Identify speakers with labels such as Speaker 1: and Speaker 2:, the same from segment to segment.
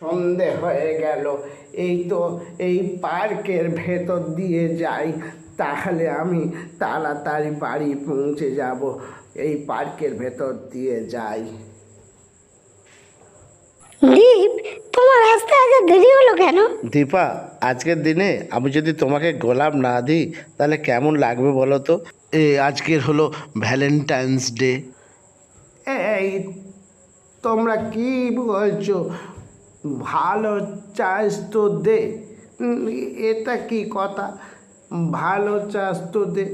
Speaker 1: সন্ধে হয়ে গেল। এই তো এই পার্কের ভেতর দিয়ে যাই, তাহলে আমি তাড়াতাড়ি বাড়ি পৌঁছে যাব। এই পার্কের ভেতর দিয়ে যাই।
Speaker 2: দীপ, তোমার আসতে আজ দেরি হলো কেন?
Speaker 3: দীপা, আজকের দিনে আমি যদি তোমাকে গোলাপ না দিই তাহলে কেমন লাগবে বলো তো? আজকের হলো ভ্যালেন্টাইন্স ডে।
Speaker 1: এই তোমরা কি বলছো? ভালো চাস তো দে। এটা কি কথা? ভালো চাস তো দে?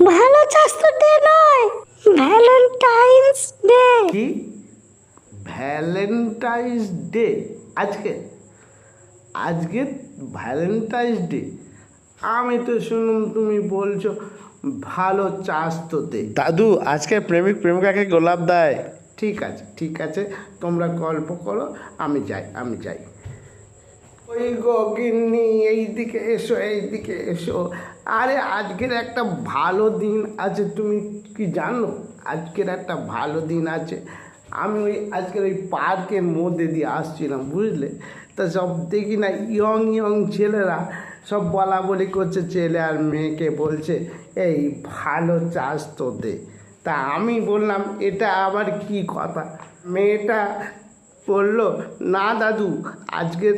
Speaker 2: ভালো চাষ তো ডে নয়, ভ্যালেন্টাইন্স ডে।
Speaker 1: কি ভ্যালেন্টাইন্স ডে? আজকে আজকে ভ্যালেন্টাইন্স ডে? আমি তো শুনুন তুমি বলছো ভালো চাস তো দে।
Speaker 3: দাদু, আজকে প্রেমিক প্রেমিকাকে গোলাপ দেয়।
Speaker 1: ঠিক আছে ঠিক আছে, তোমরা গল্প করো, আমি যাই। ওই গো গিন্নি, এইদিকে এসো, এইদিকে এসো। আরে আজকের একটা ভালো দিন আছে, তুমি কি জানো? আজকের একটা ভালো দিন আছে। আমি আজকের ওই পার্কের মধ্যে দিয়ে আসছিলাম, বুঝলে? তা সব দেখি না ইয়ং ছেলেরা সব বলা বলি করছে, ছেলে আর মেয়েকে বলছে এই ভালো চাষ তো দে। তা আমি বললাম এটা আবার কি কথা? মেয়েটা বললো না দাদু, আজকের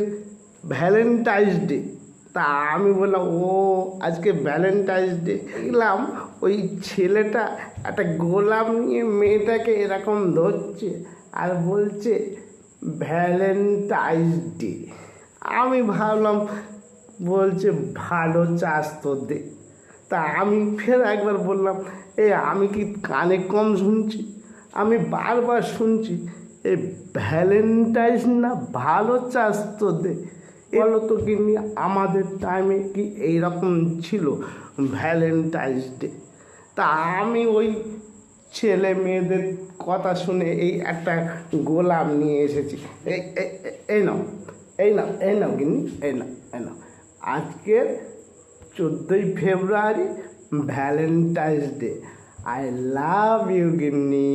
Speaker 1: ভ্যালেন্টাইন্স ডে। তা আমি বললাম ও আজকে ভ্যালেন্টাইন্স ডে। দেখলাম ওই ছেলেটা একটা গোলাপ নিয়ে মেয়েটাকে এরকম ধরছে আর বলছে ভ্যালেন্টাইন্স ডে। আমি ভাবলাম বলছে ভালো চাষ তো দে। তা আমি ফের একবার বললাম আমি কি কানে কম শুনছি? আমি বারবার শুনছি এই ভ্যালেন্টাইন্স না ভালো চাষ তো দে। বলো তো কিন্তু আমাদের টাইমে কি এইরকম ছিল ভ্যালেন্টাইন্স ডে? তা আমি ওই ছেলে মেয়েদের কথা শুনে এই একটা গোলাপ নিয়ে এসেছি। এই এই এই নাও, এই নাও গিন্নি, এই নাও। আজকের 14ই ফেব্রুয়ারি Valentine's day. I love you গিন্নি।